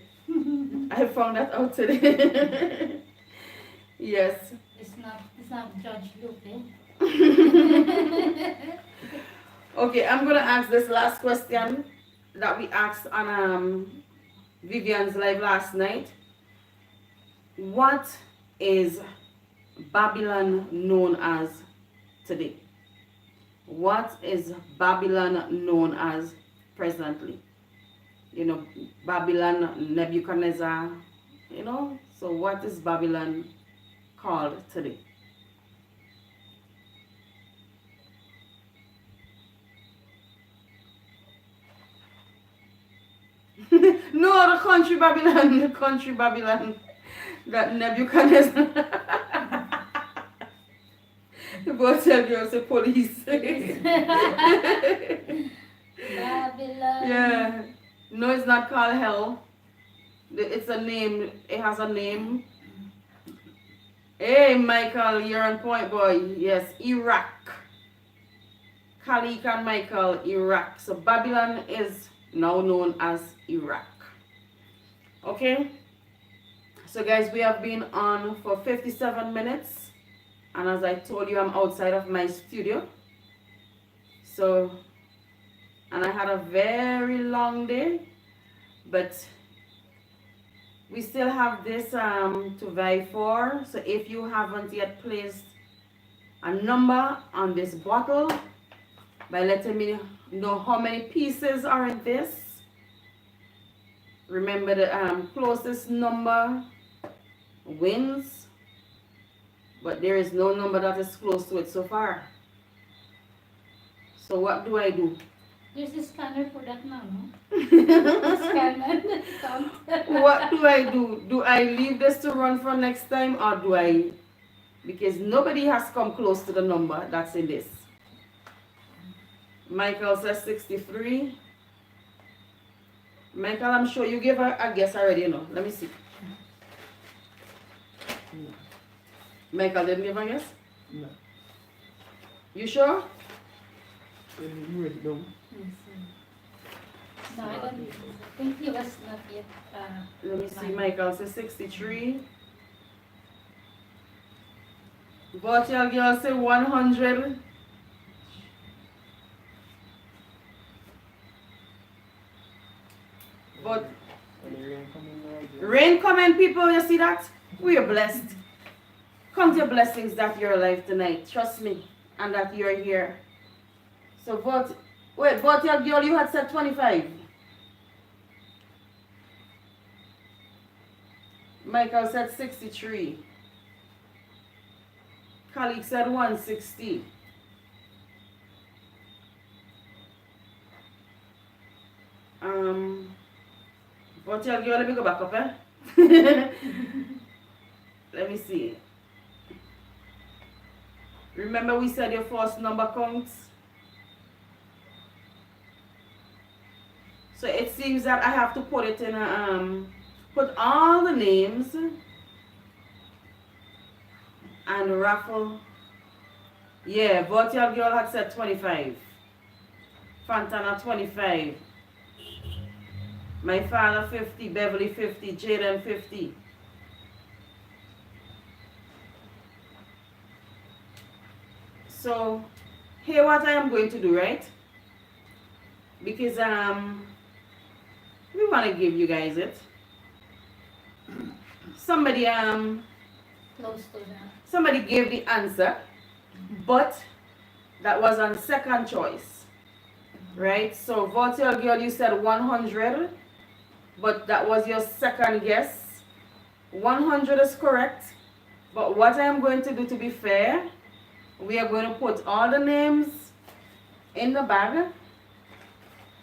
S1: I found that out today. Yes.
S3: It's not Judge Luke, eh?
S1: Okay, I'm gonna ask this last question that we asked on Vivian's live last night. What is Babylon known as today? What is Babylon known as presently? You know, Babylon, Nebuchadnezzar, you know? So what is Babylon called today? No, the country Babylon, the country Babylon, that Nebuchadnezzar. The boy tell girls the police.
S3: Babylon.
S1: Yeah. No, it's not called hell. It's a name. It has a name. Hey, Michael, you're on point, boy. Yes, Iraq. Khalik and Michael, Iraq. So Babylon is now known as Iraq. Okay? So guys, we have been on for 57 minutes. And as I told you, I'm outside of my studio. So, and I had a very long day. But we still have this to vie for. So if you haven't yet placed a number on this bottle by letting me know how many pieces are in this. Remember the closest number wins. But there is no number that is close to it so far. So what do I do?
S3: There's a scanner for that now, no? Scanner.
S1: What do I do? Do I leave this to run for next time, or do I? Because nobody has come close to the number that's in this. Michael says 63. Michael, I'm sure you gave a guess already, you know. Let me see. Michael didn't give a guess?
S2: No.
S1: You sure?
S2: You already know.
S3: No, I don't think he was not yet.
S1: Let me see. Michael says 63. But your girl say 100. But rain coming, people, you see that? We are blessed. Count your blessings that you're alive tonight. Trust me. And that you're here. So vote. Wait, vote your girl, you had said 25. Michael said 63. Colleague said 160. Vote your girl, let me go back up, eh? Let me see. Remember we said your first number counts? So it seems that I have to put it in a, put all the names and raffle. Yeah, vote your girl had said 25. Fantana 25. My father 50, Beverly 50, Jaden 50. So, here what I am going to do, right? Because we want to give you guys it. somebody
S3: Close to that.
S1: somebody gave the answer, but that was on second choice, right? So Virtual Girl, you said 100, but that was your second guess. 100 is correct, but what I am going to do to be fair, we are going to put all the names in the bag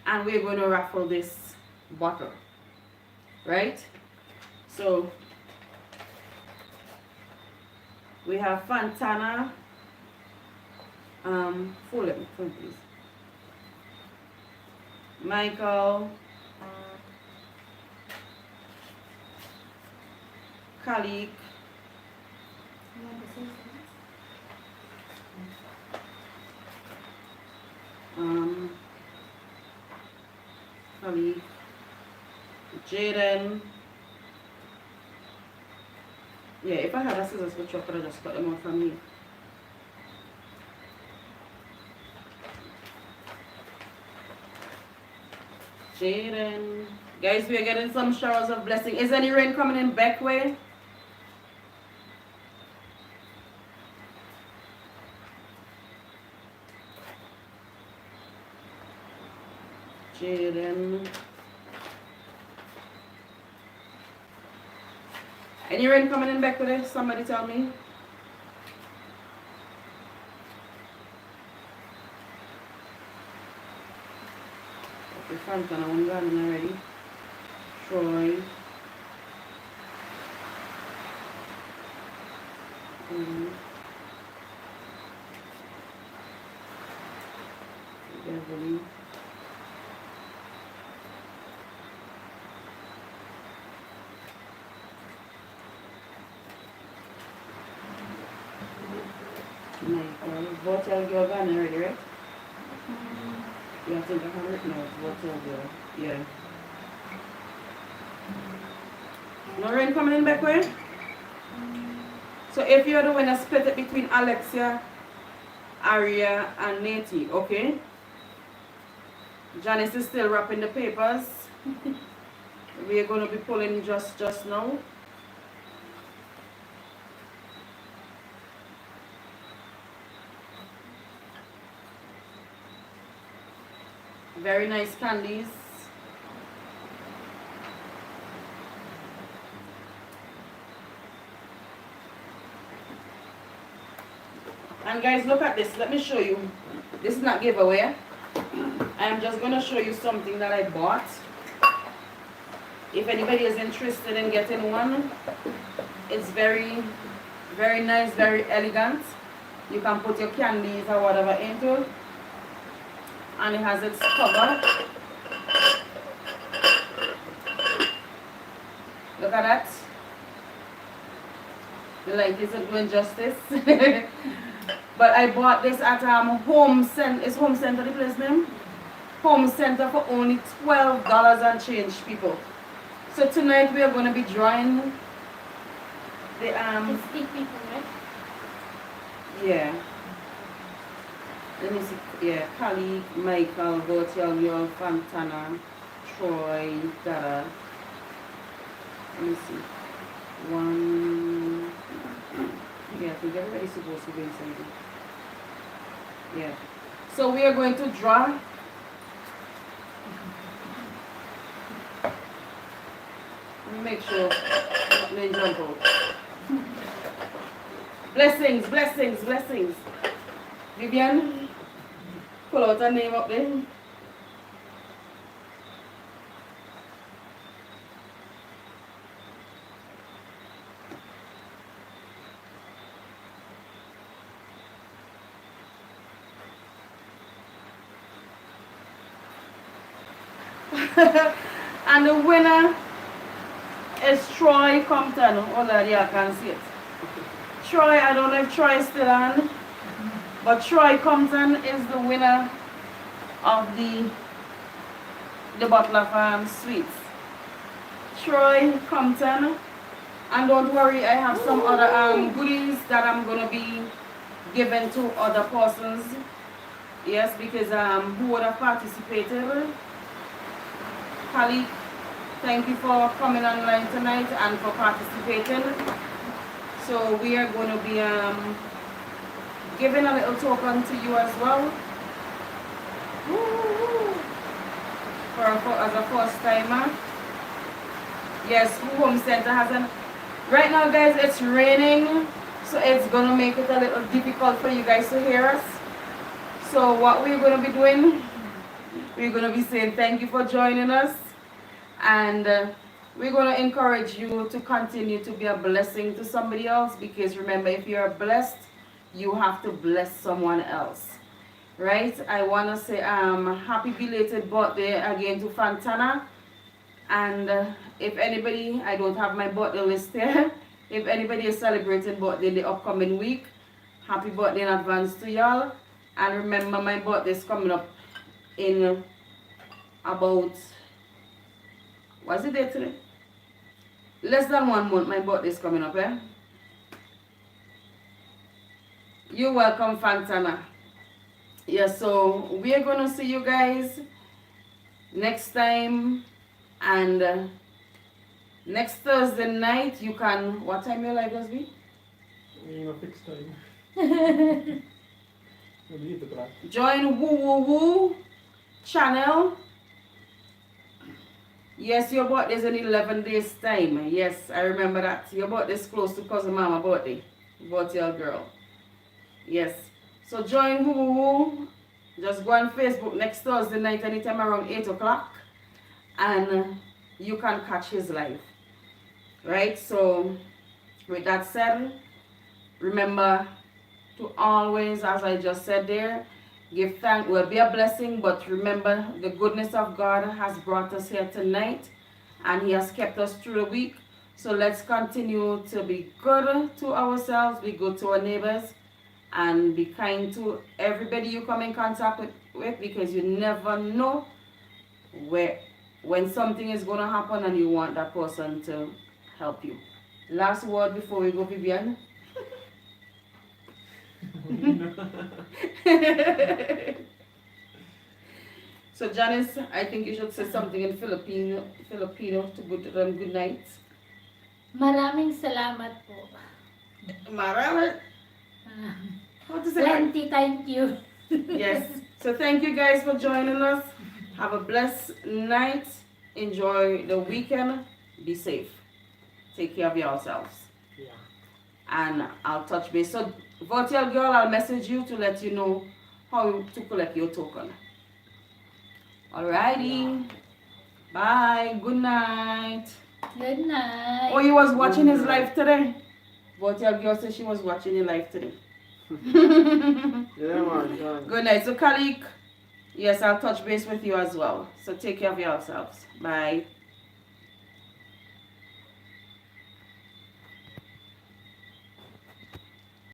S1: and we're going to raffle this bottle, right? So we have Fantana, full it, please. Michael, Khalik,
S3: You want to say something?
S1: Khalik, Jaden. Yeah, if I had a scissors for chocolate, I'd just cut them off from here. Jaden. Guys, we are getting some showers of blessing. Is any rain coming in back way? Jaden. Any rain coming in back way? Somebody tell me. Okay, Fantana, one gone already. Troy. Beverly. Michael. Virtual Girl gone already, right? You have to think 100? No, Virtual Girl. Yeah. No rain coming in back way? So if you're the winner, split it between Alexia, Aria, and Nate, okay? Janice is still wrapping the papers. We are going to be pulling just now. Very nice candies. And guys, look at this. Let me show you. This is not giveaway. I am just going to show you something that I bought. If anybody is interested in getting one, it's very, very nice, very elegant. You can put your candies or whatever into it. And it has its cover. Look at that. The light isn't doing justice. But I bought this at Home Center. Is Home Center the place name? Home Center for only $12 and change, people. So tonight we are going to be drawing the
S3: It's 8 people, right?
S1: yeah. Let me see. Yeah, Kali, Michael, Virtual Girl, Fantana, Troy, Dada. Let me see. One. Yeah, I think everybody's supposed to be inside. Yeah. So we are going to draw. Let me make sure they jump out. Blessings, blessings, blessings. Vivian, pull out her name up there. And the winner is Troy Compton. Oh, Lord, yeah, I can see it. Troy, I don't know if Troy is still on, but Troy Compton is the winner of the bottle of sweets. Troy Compton. And don't worry, I have some other goodies that I'm going to be giving to other persons. Yes, because who would have participated? Khalid, Thank you for coming online tonight and for participating. So we are going to be giving a little token to you as well. Woo! As a first timer. Yes, home center has an. Right now, guys, it's raining, so it's gonna make it a little difficult for you guys to hear us. So what we're gonna be doing, we're gonna be saying thank you for joining us, and we're gonna encourage you to continue to be a blessing to somebody else, because remember, if you're blessed, you have to bless someone else. Right? I wanna say happy belated birthday again to Fantana. And if anybody, I don't have my birthday list here. If anybody is celebrating birthday in the upcoming week, happy birthday in advance to y'all. And remember, my birthday is coming up in about, what's the date today? Less than 1 month, my birthday is coming up, eh? You're welcome, Fantana. Yeah, so we're gonna see you guys next time. And next Thursday night, you can, what time your live does be?
S2: You know, fixed time.
S1: Join Woo Woo Woo channel. Yes, your birthday is in 11 days time. Yes, I remember that. Your birthday is close to cousin mama birthday. Birthday girl. Yes. So join Woo Woo Woo. Just go on Facebook next Thursday night anytime around 8 o'clock. And you can catch his live. Right? So with that said, remember to always, as I just said there, give thanks. Will be a blessing, but remember the goodness of God has brought us here tonight, and he has kept us through the week. So let's continue to be good to ourselves, be good to our neighbors, and be kind to everybody you come in contact with, because you never know when something is going to happen and you want that person to help you. Last word before we go, Vivian. So Janice, I think you should say something in Filipino to good night.
S3: Maraming salamat po.
S1: Marami. What to say?
S3: Plenty, thank you.
S1: Yes. So thank you guys for joining us. Have a blessed night. Enjoy the weekend. Be safe. Take care of yourselves.
S2: Yeah.
S1: And I'll touch base. So, virtual girl, I'll message you to let you know how to collect your token. Alrighty. Bye. Good night.
S3: Good night.
S1: Oh, you was watching his live today? Virtual girl said she was watching your live today.
S2: Yeah, man.
S1: Good night. So, Kalik, yes, I'll touch base with you as well. So, take care of yourselves. Bye.